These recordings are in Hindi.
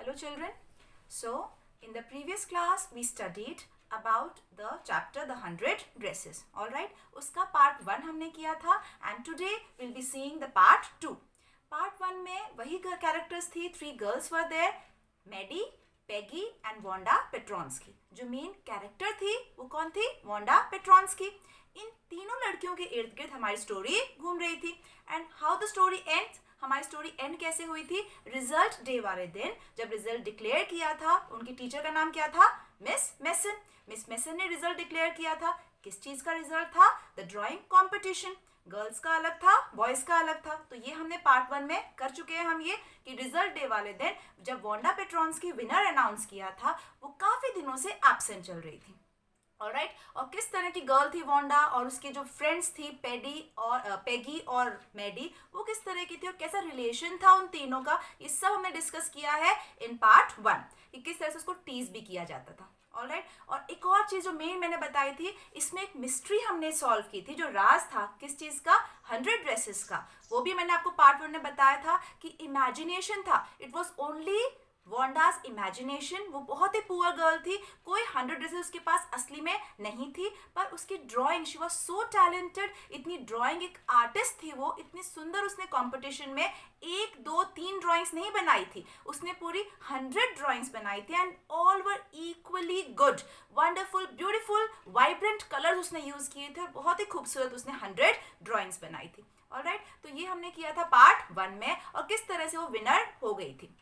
Hello children. So in the previous class we studied about the chapter the 100 dresses. Alright, उसका part 1 हमने किया था and today we'll be seeing the part 2. Part 1 में वही characters थी, 3 girls were there, Maddie, Peggy and Wanda Petronsky. जो main character थी वो कौन थी? Wanda Petronsky. इन तीनों लड़कियों के इर्द गिर्द हमारी स्टोरी घूम रही थी and how the story ends. हमारी स्टोरी एंड कैसे हुई थी? रिजल्ट डे वाले दिन जब रिजल्ट डिक्लेयर किया था, उनकी टीचर का नाम क्या था? Miss mason. मिस मेसन ने रिजल्ट डिक्लेयर किया था. किस चीज का रिजल्ट था? The drawing competition. गर्ल्स का अलग था, बॉयज का अलग था. तो ये हमने पार्ट 1 में कर चुके हैं हम ये कि रिजल्ट डे वाले दिन जब वांडा पेट्रॉन्स्की विनर अनाउंस किया था वो काफी दिनों से एब्सेंट चल रही थी. ऑलराइट, और किस तरह की गर्ल थी वांडा और उसके जो फ्रेंड्स थी पेगी और मैडी, वो किस तरह की थी और कैसा रिलेशन था उन तीनों का, ये सब हमने डिस्कस किया है इन पार्ट 1 कि किस तरह से उसको टीज भी किया जाता था. ऑलराइट, और एक और चीज जो मेन मैंने बताई थी, इसमें एक मिस्ट्री हमने सॉल्व की थी, जो राज था किस चीज का? 100 ड्रेसेस का. वो भी मैंने आपको पार्ट 1 में बताया था कि इमेजिनेशन था. It was only Wanda's imagination. वो बहुत ही पुअर गर्ल थी, कोई 100 ड्रेसेस उसके पास असली में नहीं थी, पर उसकी drawing, she was so talented. इतनी ड्राइंग, एक आर्टिस्ट थी वो, इतनी सुंदर. उसने कंपटीशन में 1, 2, 3 ड्राइंग्स नहीं बनाई थी, उसने पूरी 100 ड्राइंग्स बनाई थी and all were equally good, wonderful, beautiful, vibrant colours उसने यूज किए थे और बहुत ही खूबसूरत उसने 100 ड्राइंग्स बनाई थी. ऑलराइट, तो ये हमने किया था पार्ट 1 में और किस तरह से वो विनर हो गई थी.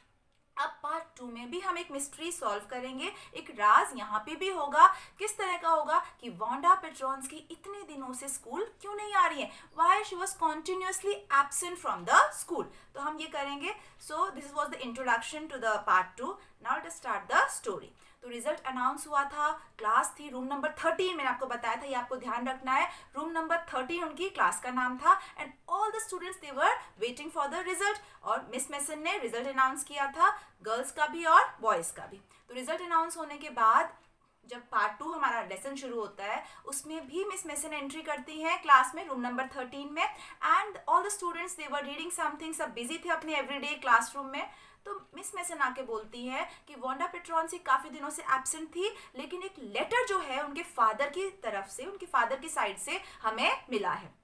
अब पार्ट 2 में भी हम एक मिस्ट्री सॉल्व करेंगे, एक राज यहाँ पे भी होगा. किस तरह का होगा कि वांडा पेट्रॉन्स्की इतने दिनों से स्कूल क्यों नहीं आ रही है, why she was continuously absent from the school. तो हम ये करेंगे. So this was the introduction to the part 2. Now let's start the story. तो रिजल्ट अनाउंस हुआ था, क्लास थी रूम नंबर 13, मैंने आपको बताया था, ये आपको ध्यान रखना है. रूम नंबर 13 उनकी क्लास का नाम था and all the students they were waiting for the result. और मिस मेसन ने रिजल्ट अनाउंस किया था, गर्ल्स का भी और बॉयज का भी. तो रिजल्ट अनाउंस होने के बाद जब पार्ट 2 हमारा लेसन शुरू होता है, उसमें भी मिस मेसन एंट्री करती हैं क्लास में, रूम नंबर 13 में. And all the students they were reading something, सब बिजी थे अपने एवरीडे क्लासरूम में. तो मिस मेसन आके बोलती है कि वांडा पेट्रॉन्स्की काफ़ी दिनों से एब्सेंट थी, लेकिन एक लेटर जो है उनके फादर की तरफ से, उनके फादर की साइड से हमें मिला है.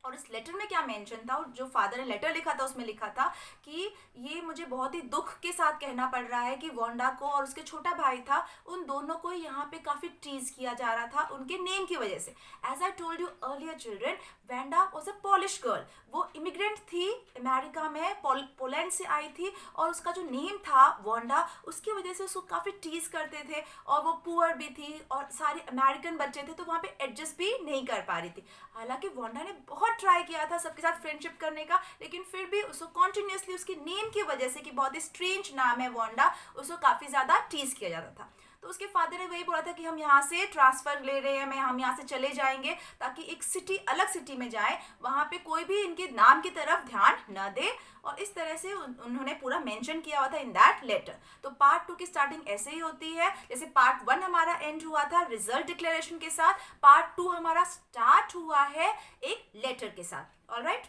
और इस लेटर में क्या मेंशन था, और जो फादर ने लेटर लिखा था उसमें लिखा था कि ये मुझे बहुत ही दुख के साथ कहना पड़ रहा है कि वांडा को और उसके छोटा भाई था, उन दोनों को यहाँ पे काफ़ी टीज किया जा रहा था उनके नेम की वजह से. As I told you earlier children, Wanda was a Polish girl. वो इमिग्रेंट थी अमेरिका में, पोलैंड से आई थी, और उसका जो नेम था वांडा, उसकी वजह से उसको काफ़ी टीज करते थे. और वो पुअर भी थी और सारे अमेरिकन बच्चे थे, तो वहाँ पे एडजस्ट भी नहीं कर पा रही थी. हालांकि वांडा ने बहुत ट्राई किया था सबके साथ फ्रेंडशिप करने का, लेकिन फिर भी उसको कॉन्टिन्यूसली उसके नेम की वजह से, कि बहुत ही स्ट्रेंज नाम है वांडा, उसको काफ़ी ज़्यादा टीज किया जाता था. तो उसके फादर ने वही बोला था कि हम यहाँ से ट्रांसफ़र ले रहे हैं, हम यहाँ से चले जाएंगे ताकि एक सिटी, अलग सिटी में जाएं, वहाँ पे कोई भी इनके नाम की तरफ ध्यान न दे. और इस तरह से उन्होंने पूरा मेंशन किया हुआ था इन दैट लेटर. तो पार्ट 2 की स्टार्टिंग ऐसे ही होती है जैसे पार्ट 1 हमारा एंड हुआ था रिजल्ट डिक्लेरेशन के साथ, पार्ट 2 हमारा स्टार्ट हुआ है एक लेटर के साथ. ऑलराइट,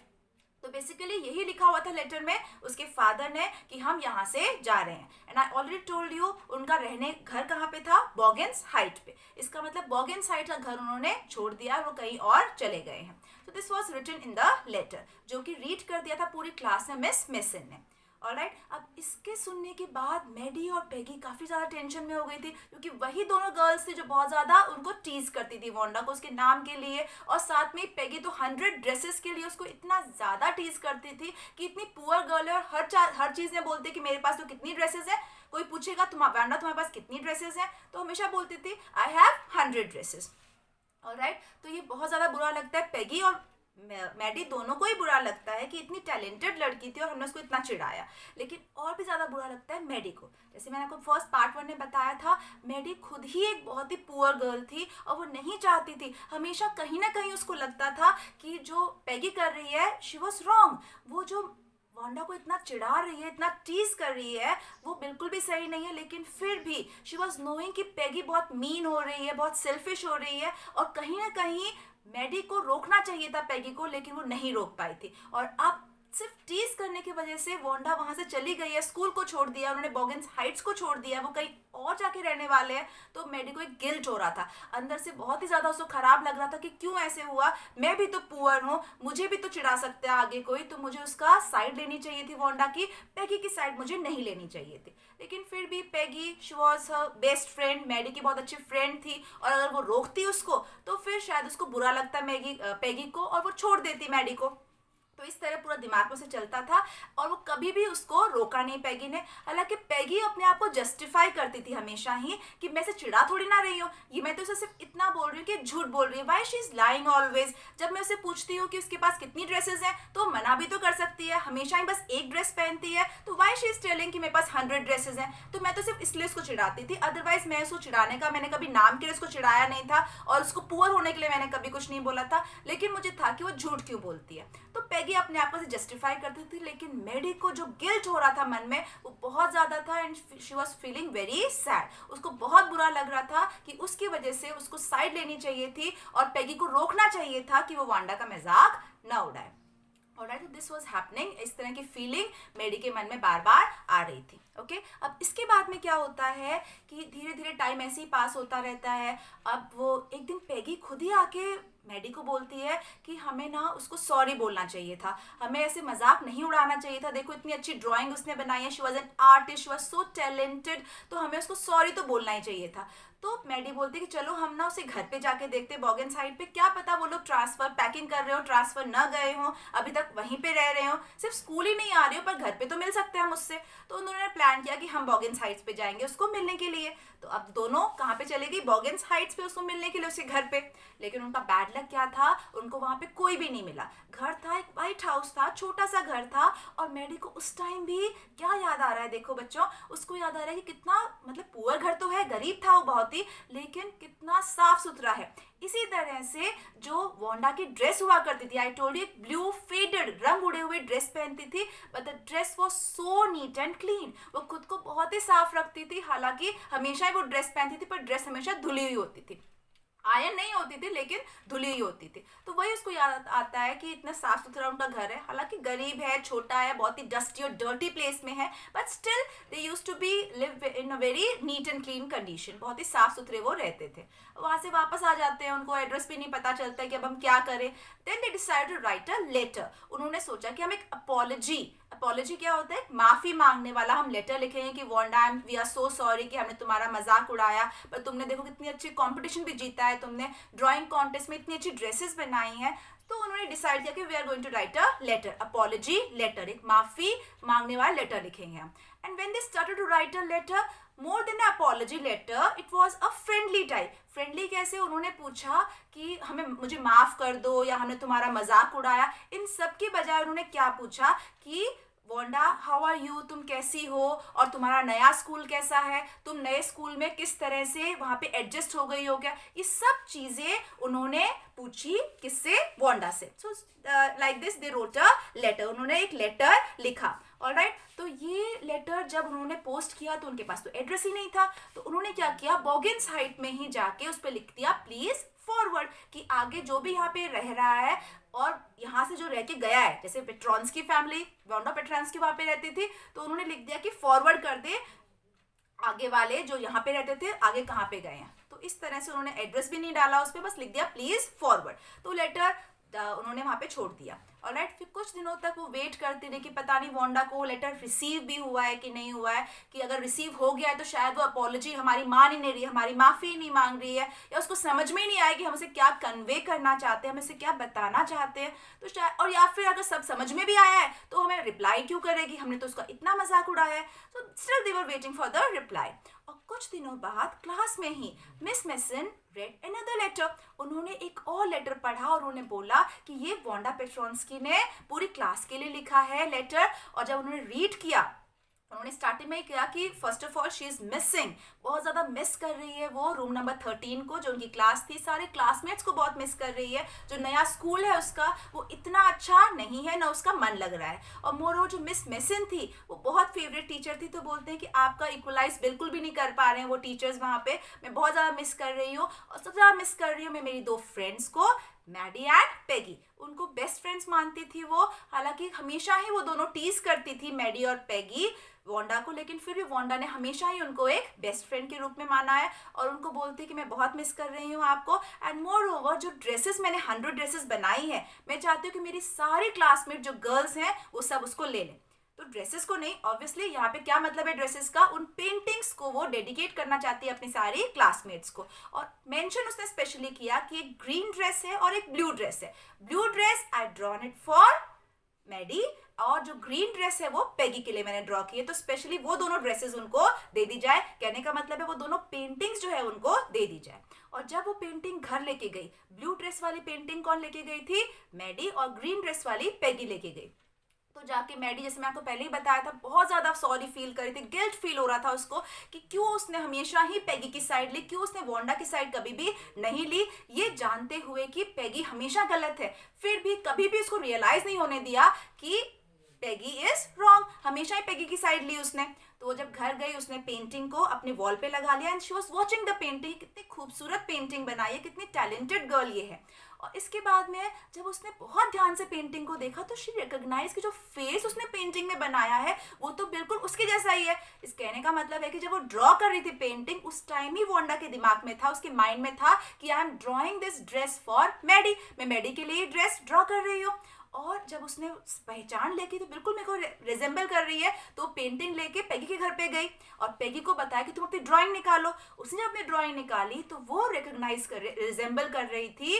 तो बेसिकली यही लिखा हुआ था लेटर में उसके फादर ने कि हम यहाँ से जा रहे हैं. And I already told you उनका रहने घर कहाँ पे था? बॉगेंस हाइट पे. इसका मतलब बॉगेंस हाइट का घर उन्होंने छोड़ दिया, वो कहीं और चले गए हैं. तो this was written in the letter, जो कि रीड कर दिया था पूरी क्लास में मिस मेसन ने. ऑलराइट, अब इसके सुनने के बाद मैडी और पेगी काफ़ी ज़्यादा टेंशन में हो गई थी, क्योंकि वही दोनों गर्ल्स थी जो बहुत ज़्यादा उनको टीज करती थी वांडा को उसके नाम के लिए, और साथ में पेगी तो 100 ड्रेसेस के लिए उसको इतना ज़्यादा टीज करती थी कि इतनी पुअर गर्ल है और हर चीज़ में बोलती कि मेरे पास तो कितनी ड्रेसेस है. कोई पूछेगा वांडा तुम्हारे पास कितनी ड्रेसेस हैं, तो हमेशा बोलती थी आई हैव 100 ड्रेसेस. ऑलराइट, तो ये बहुत ज़्यादा बुरा लगता है पेगी और मैडी दोनों को ही बुरा लगता है कि इतनी टैलेंटेड लड़की थी और हमने उसको इतना चिढ़ाया. लेकिन और भी ज़्यादा बुरा लगता है मैडी को. जैसे मैंने आपको फर्स्ट पार्ट 1 में बताया था, मैडी खुद ही एक बहुत ही पुअर गर्ल थी और वो नहीं चाहती थी, हमेशा कहीं ना कहीं उसको लगता था कि जो पेगी कर रही है शी वॉज रॉन्ग. वो जो वांडा को इतना चिढ़ा रही है, इतना टीज कर रही है, वो बिल्कुल भी सही नहीं है. लेकिन फिर भी शी वॉज नोइंग कि पेगी बहुत मीन हो रही है, बहुत सेल्फिश हो रही है, और कहीं ना कहीं मैडी को रोकना चाहिए था पेगी को, लेकिन वो नहीं रोक पाई थी. और अब सिर्फ टीज करने की वजह से वांडा वहां से चली गई है, स्कूल को छोड़ दिया, उन्होंने बॉगन्स हाइट्स को छोड़ दिया, वो कहीं और जाके रहने वाले हैं। तो मैडी को एक गिल्ट हो रहा था, अंदर से बहुत ही ज्यादा उसको खराब लग रहा था कि क्यों ऐसे हुआ, मैं भी तो पुअर हूँ, मुझे भी तो चिढ़ा सकता है आगे कोई, तो मुझे उसका साइड लेनी चाहिए थी वांडा की, पैगी की साइड मुझे नहीं लेनी चाहिए थी। लेकिन फिर भी Peggy, she was her best friend, Maddy की बहुत अच्छी फ्रेंड थी, और अगर वो रोकती उसको तो फिर शायद उसको बुरा लगता पैगी को, और वो छोड़ देती मैडी को। तो इस तरह पूरा दिमाग में से चलता था, और वो कभी भी उसको रोका नहीं पैगी ने। हालांकि पैगी अपने आप को जस्टिफाई करती थी हमेशा ही कि मैं इसे चिढ़ा थोड़ी ना रही हूँ, ये मैं तो उसे सिर्फ इतना बोल रही हूँ कि झूठ बोल रही है। Why she is lying always. जब मैं उसे पूछती हूँ कि उसके पास कितनी ड्रेसेस हैं तो मना भी तो कर सकती है, हमेशा ही बस एक ड्रेस पहनती है, तो वाई शी इज टेलिंग कि मेरे पास 100 ड्रेसेस हैं। तो मैं तो सिर्फ इसलिए उसको चिढ़ाती थी, अदरवाइज मैं उसको चिढ़ाने का, मैंने कभी नाम के लिए उसको चिढ़ाया नहीं था, और उसको पुअर होने के लिए मैंने कभी कुछ नहीं बोला था। लेकिन मुझे था कि वो झूठ क्यों बोलती है। तो पैगी अपने आप को जस्टिफाई करती थी, लेकिन मैडी को जो गिल्ट हो रहा था मन में वो बहुत ज्यादा था, and she was feeling very sad. उसको बहुत बुरा लग रहा था कि उसकी वजह से उसको साइड लेनी चाहिए थी, और पैगी को रोकना चाहिए था कि वो वांडा का मजाक न उड़ाए। ऑलराइट, तो दिस वाज हैपनिंग, इस तरह की फीलिंग मेडी के मन में बार बार आ रही थी। ओके, अब इसके बाद में क्या होता है कि धीरे धीरे टाइम ऐसे ही पास होता रहता है। अब वो एक दिन पैगी खुद ही आके मैडी को बोलती है कि हमें ना उसको सॉरी बोलना चाहिए था, हमें ऐसे मजाक नहीं उड़ाना चाहिए था, देखो इतनी अच्छी ड्राइंग उसने बनाई है, she was an artist, she was so talented, तो हमें उसको सॉरी तो बोलना ही चाहिए था। तो मैडी बोलती है कि चलो हम ना उसे घर पे जाके देखते, बॉगन साइड पे, क्या पता वो लोग ट्रांसफर पैकिंग कर रहे हो, ट्रांसफर न गए हो, अभी तक वहीं पे रह रहे हो, सिर्फ स्कूल ही नहीं आ रहे हो पर घर पे तो मिल सकते हैं मुझसे। तो उन्होंने प्लान किया कि हम बॉगन हाइट्स पे जाएंगे उसको मिलने के लिए। तो अब दोनों कहाँ पे चले गई, बॉगन हाइट्स पे उसको मिलने के लिए, उसके घर पे। लेकिन उनका बैड लक क्या था, उनको वहां पे कोई भी नहीं मिला। घर था, एक व्हाइट हाउस था, छोटा सा घर था, और मैडी को उस टाइम भी क्या याद आ रहा है, देखो बच्चों, उसको याद आ रहा है कि कितना, मतलब पुअर घर तो है, गरीब था वो बहुत ही, लेकिन कितना साफ सुथरा है। इसी तरह से जो वांडा की ड्रेस हुआ करती थी, आई टोल्ड यू, ब्लू फेडेड, रंग उड़े हुए ड्रेस पहनती थी, but the dress was so NEET and clean. वो खुद को बहुत ही साफ रखती थी, हालांकि हमेशा ही वो ड्रेस पहनती थी पर ड्रेस हमेशा धुली हुई होती थी, आयरन नहीं होती थी लेकिन धुली हुई होती थी। तो वही उसको याद आता है कि इतना साफ सुथरा उनका घर है, हालांकि गरीब है, छोटा है, बहुत ही डस्टी और डर्टी प्लेस में है, but still they used to be live in a very neat and clean condition, बहुत ही साफ सुथरे वो रहते थे। वहां से वापस आ जाते हैं, उनको एड्रेस भी नहीं पता चलता है कि अब हम क्या करें। Then they decide to write a letter. उन्होंने सोचा कि हम एक अपॉलॉजी क्या होता है, माफी मांगने वाला हम लेटर लिखेंगे कि Wanda, we are so sorry कि हमने तुम्हारा मजाक उड़ाया, पर तुमने देखो कितनी अच्छी कंपटीशन भी जीता है, तुमने ड्राइंग कॉन्टेस्ट में इतनी अच्छी ड्रेसेस बनाई हैं। तो उन्होंने डिसाइड किया कि we are going to write a letter, apology letter, एक माफी मांगने वाला लेटर लिखेंगे हम। And when they started to write a letter, more than apology letter, it was a friendly type. Friendly कैसे, उन्होंने पूछा कि मुझे माफ कर दो, या हमने तुम्हारा मजाक उड़ाया, इन सब के बजाय उन्होंने क्या पूछा कि वांडा, हाउ आर यू, तुम कैसी हो, और तुम्हारा नया स्कूल कैसा है, तुम नए स्कूल में किस तरह से वहां पे एडजस्ट हो गई हो क्या, ये सब चीजें उन्होंने पूछी, किससे, वांडा से। So like this they wrote a letter, उन्होंने एक लेटर लिखा। ऑलराइट, तो ये लेटर जब उन्होंने पोस्ट किया तो उनके पास तो एड्रेस ही नहीं था, तो उन्होंने क्या किया, बॉगिन्स हाइट में ही जाके उस पर लिख दिया प्लीज फॉरवर्ड, कि आगे जो भी यहाँ पे रह रहा है और यहाँ से जो रह के गया है, जैसे पेट्रॉन्स की फैमिली, वांडा पेट्रॉन्स की वहां पे रहती थी, तो उन्होंने लिख दिया कि फॉरवर्ड कर दे, आगे वाले जो यहाँ पे रहते थे आगे कहाँ पे गए हैं। तो इस तरह से उन्होंने एड्रेस भी नहीं डाला उस पर, बस लिख दिया प्लीज फॉरवर्ड। तो लेटर उन्होंने वहां पे छोड़ दिया। ऑलराइट, फिर कुछ दिनों तक वो वेट करती रही कि पता नहीं वांडा को लेटर रिसीव भी हुआ है कि नहीं हुआ है, कि अगर रिसीव हो गया है तो शायद वो अपॉलॉजी हमारी मान ही नहीं रही है, हमारी माफी नहीं मांग रही है, या उसको समझ में ही नहीं आया कि हम उसे क्या कन्वे करना चाहते हैं, हम इसे क्या बताना चाहते हैं। तो शायद, और या फिर अगर सब समझ में भी आया है तो हमें रिप्लाई क्यों करेगी, हमने तो उसका इतना मजाक उड़ाया है। So still they were waiting for the reply. और कुछ दिनों बाद क्लास में ही miss Mason read another letter, उन्होंने एक और लेटर पढ़ा और उन्होंने बोला कि ये वांडा पेट्रोन्स्की ने पूरी क्लास के लिए लिखा है लेटर। और जब उन्होंने रीड किया, उन्होंने स्टार्टिंग में किया कि first of all she is missing, बहुत ज्यादा मिस कर रही है वो रूम नंबर 13 को, जो उनकी क्लास थी, सारे क्लासमेट्स को बहुत मिस कर रही है, जो नया स्कूल है उसका वो इतना अच्छा नहीं है, ना उसका मन लग रहा है। और मोर जो मिस मेसन थी वो बहुत फेवरेट टीचर थी, तो बोलते हैं कि आपका इक्वलाइज बिल्कुल भी नहीं कर पा रहे हैं वो टीचर्स वहाँ पे, मैं बहुत ज्यादा मिस कर रही हूँ, और सबसे ज्यादा मिस कर रही हूँ मैं मेरी 2 फ्रेंड्स को, मैडी एंड पेगी। उनको बेस्ट फ्रेंड्स मानती थी वो, हालांकि हमेशा ही वो दोनों टीज करती थी मैडी और पेगी वांडा को, लेकिन फिर भी वांडा ने हमेशा ही उनको एक बेस्ट फ्रेंड के रूप में माना है और उनको बोलती है कि मैं बहुत मिस कर रही हूँ आपको। एंड मोर ओवर जो ड्रेसेस मैंने 100 ड्रेसेस बनाई है, मैं चाहती हूँ कि मेरी सारी क्लासमेट जो गर्ल्स हैं वो सब उसको ले लें। तो ड्रेसेस को नहीं, ऑब्वियसली यहाँ पे क्या मतलब है ड्रेसेस का, उन पेंटिंग्स को वो डेडिकेट करना चाहती है अपनी सारी क्लासमेट्स को। और मेंशन उसने स्पेशली किया कि एक ग्रीन ड्रेस है और एक ब्लू ड्रेस है। Blue dress I drawn it for Maddie और जो ग्रीन ड्रेस है वो पेगी के लिए मैंने ड्रॉ की है। तो स्पेशली वो दोनों ड्रेसेस उनको दे दी जाए, कहने का मतलब है वो दोनों पेंटिंग्स जो है उनको दे दी जाए। और जब वो पेंटिंग घर लेके गई, ब्लू ड्रेस वाली पेंटिंग कौन लेके गई थी, मैडी, और ग्रीन ड्रेस वाली पेगी लेके गई। तो जाके मैडी, जैसे मैं आपको पहले ही बताया था, बहुत ज्यादा सॉरी फील कर रही थी, गिल्ट फील हो रहा था उसको कि क्यों उसने हमेशा ही पेगी की साइड ली, क्यों उसने वांडा की साइड कभी भी नहीं ली, ये जानते हुए कि पेगी हमेशा गलत है। फिर भी कभी भी उसको रियलाइज नहीं होने दिया कि पेगी इज रॉन्ग, हमेशा ही पेगी की साइड ली उसने। तो वो जब घर गई उसने पेंटिंग को अपने वॉल पे लगा लिया and she was watching the painting. कितनी खूबसूरत पेंटिंग बनाई है, कितनी टैलेंटेड गर्ल ये है। और इसके बाद में जब उसने बहुत ध्यान से पेंटिंग को देखा तो शी रिकॉग्नाइज कि जो फेस उसने पेंटिंग में बनाया है वो तो बिल्कुल उसके जैसा ही है। इस कहने का मतलब है कि जब वो ड्रॉ कर रही थी पेंटिंग, उस टाइम ही वांडा के दिमाग में था, उसके माइंड में था कि I am drawing this dress for Maddie, मैं मैडी के लिए ड्रेस ड्रॉ कर रही हूँ। और जब उसने पहचान लेके तो बिल्कुल मेरे को रिजेंबल कर रही है, तो पेंटिंग लेके पेगी के घर पे गई और पेगी को बताया कि तुम अपनी ड्राइंग निकालो। उसने अपनी ड्राइंग निकाली तो वो रिकॉग्नाइज कर रिजेंबल कर रही थी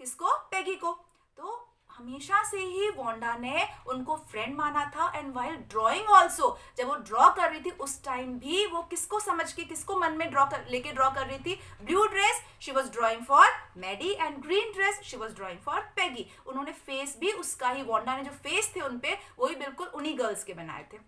किसको, पेगी को। तो हमेशा से ही वांडा ने उनको फ्रेंड माना था एंड वाइल ड्राइंग ऑल्सो, जब वो ड्रॉ कर रही थी उस टाइम भी वो किसको समझ के, किसको मन में लेके ड्रॉ कर रही थी, blue dress she was drawing for Maddie and green dress she was drawing for Peggy. उन्होंने फेस भी उसका ही, वांडा ने जो फेस थे उनपे वही बिल्कुल उन्हीं गर्ल्स के बनाए थे।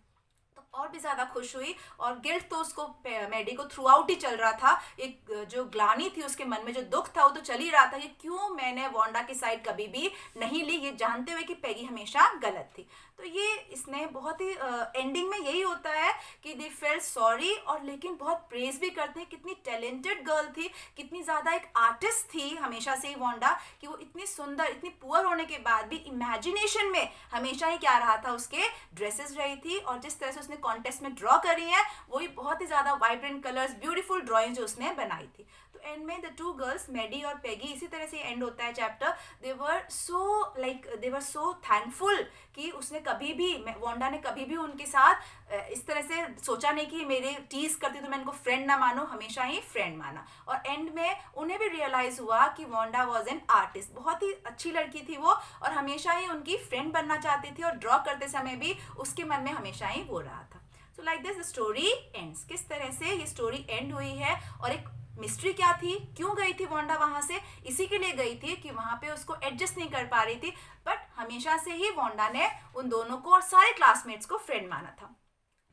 और भी ज्यादा खुश हुई और गिल्ट तो उसको मैडी को थ्रू आउट ही चल रहा था। एक जो ग्लानी थी उसके मन में, जो दुख था वो तो चल ही रहा था कि क्यों मैंने वांडा की साइड कभी भी नहीं ली, ये जानते हुए कि पेगी हमेशा गलत थी। तो ये इसने बहुत ही एंडिंग में यही होता है कि दे फेल्ट सॉरी, और लेकिन बहुत प्रेज भी करते हैं कितनी टैलेंटेड गर्ल थी, कितनी ज़्यादा एक आर्टिस्ट थी हमेशा से ही वांडा, कि वो इतनी सुंदर, इतनी पुअर होने के बाद भी इमेजिनेशन में हमेशा ही क्या रहा था, उसके ड्रेसेस रही थी। और जिस तरह से उसने कॉन्टेस्ट में ड्रॉ करी है वही बहुत ही ज़्यादा वाइब्रेंट कलर्स, ब्यूटीफुल ड्राइंग जो उसने बनाई थी। तो एंड में द टू गर्ल्स मैडी और पेगी, इसी तरह से एंड होता है चैप्टर। दे वर सो थैंकफुल कि उसने कभी भी, वांडा ने कभी भी उनके साथ इस तरह से सोचा नहीं कि मेरे टीज करती तो मैं इनको फ्रेंड ना मानो, हमेशा ही फ्रेंड माना। और एंड में उन्हें भी रियलाइज हुआ कि वांडा वॉज एन आर्टिस्ट, बहुत ही अच्छी लड़की थी वो और हमेशा ही उनकी फ्रेंड बनना चाहती थी और ड्रॉ करते समय भी उसके मन में हमेशा ही वो रहा था। सो लाइक दिस स्टोरी एंड्स। किस तरह से ये स्टोरी एंड हुई है और एक मिस्ट्री क्या थी, क्यों गई थी वांडा वहां से, इसी के लिए गई थी कि वहां पे उसको एडजस्ट नहीं कर पा रही थी, बट हमेशा से ही वांडा ने उन दोनों को और सारे क्लासमेट्स को फ्रेंड माना था।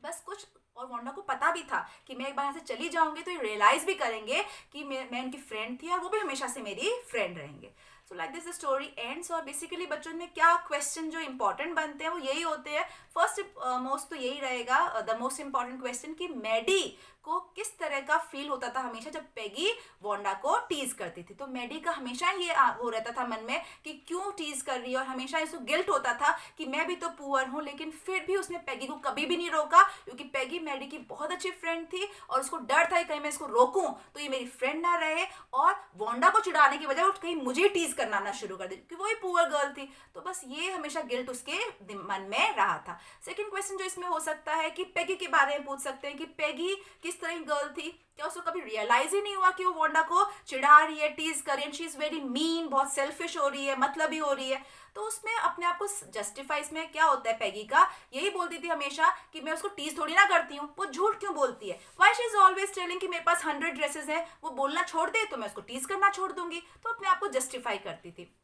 बस कुछ, और वांडा को पता भी था कि मैं एक बार यहाँ से चली जाऊंगी तो ये रियलाइज भी करेंगे कि मैं उनकी फ्रेंड थी और वो भी हमेशा से मेरी फ्रेंड रहेंगे। सो लाइक दिस स्टोरी एंड्स। और बेसिकली बच्चों में क्या क्वेश्चन जो इंपॉर्टेंट बनते हैं वो यही होते हैं। फर्स्ट मोस्ट तो यही रहेगा, द मोस्ट इंपॉर्टेंट क्वेश्चन, कि मैडी को किस तरह का फील होता था हमेशा जब पेगी वांडा को टीज करती थी। तो मैडी का हमेशा ये हो रहता था मन में कि क्यों टीज कर रही है, और हमेशा इसको गिल्ट होता था कि मैं भी तो पुअर हूँ, लेकिन फिर भी उसने पेगी को कभी भी नहीं रोका, क्योंकि पेगी मैडी की बहुत अच्छी फ्रेंड थी और उसको डर था कि कहीं मैं इसको रोकूं तो ये मेरी फ्रेंड ना रहे और वांडा को चिढ़ाने की बजाय वो कहीं मुझे टीज करना ना शुरू कर दे, क्योंकि वही पुअर गर्ल थी। तो बस ये हमेशा गिल्ट उसके मन में रहा था। सेकंड क्वेश्चन जो इसमें हो सकता है कि पेगी के बारे में पूछ सकते हैं कि पेगी किस तरह की गर्ल थी, क्या उसको कभी रियलाइज ही नहीं हुआ कि वो वांडा को चिढ़ा रही है, टीज कर रही है, शी इज वेरी मीन, बहुत सेल्फिश हो रही है, मतलबी हो रही है। तो उसमें अपने आप को जस्टिफाई, इसमें क्या होता है पेगी का, यही बोलती थी हमेशा कि मैं उसको टीज थोड़ी ना करती हूँ, वो झूठ क्यों बोलती है, why she is always telling कि मेरे पास 100 ड्रेसेस हैं, वो बोलना छोड़ दे तो मैं उसको टीज करना छोड़ दूंगी। तो अपने आप को जस्टिफाई करती थी।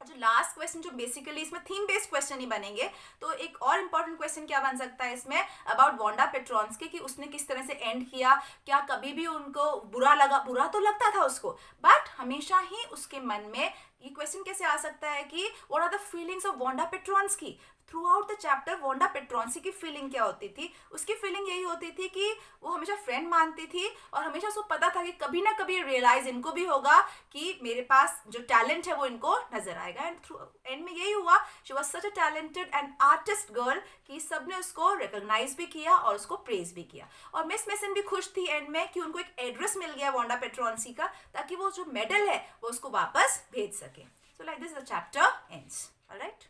जो लास्ट क्वेश्चन जो बेसिकली इसमें थीम बेस्ड क्वेश्चन ही बनेंगे, तो एक और इम्पॉर्टेंट क्वेश्चन क्या बन सकता है इसमें अबाउट वांडा पेट्रोन्स्की, कि उसने किस तरह से एंड किया, क्या कभी भी उनको बुरा लगा, बुरा तो लगता था उसको, बट हमेशा ही उसके मन में ये क्वेश्चन कैसे आ सकता है कि what are the feelings of Wanda Petronski throughout the chapter Wanda Petronski की फीलिंग क्या होती थी, उसकी फीलिंग यही होती थी कि वो हमेशा फ्रेंड मानती थी और हमेशा उसको पता था कि कभी ना कभी रियलाइज इनको भी होगा कि मेरे पास जो टैलेंट है वो इनको नजर आएगा. एंड थ्रू एंड में यही हुआ. She was such a talented and artist girl कि सबने उसको रिकॉग्नाइज भी किया और उसको प्रेज भी किया. और मिस मेसन भी खुश थी एंड में कि उनको एक एड्रेस मिल गया वोंडा पेट्रोंसी का, ताकि वो जो मेडल है वो उसको वापस भेज सके. So like this the chapter ends. All right.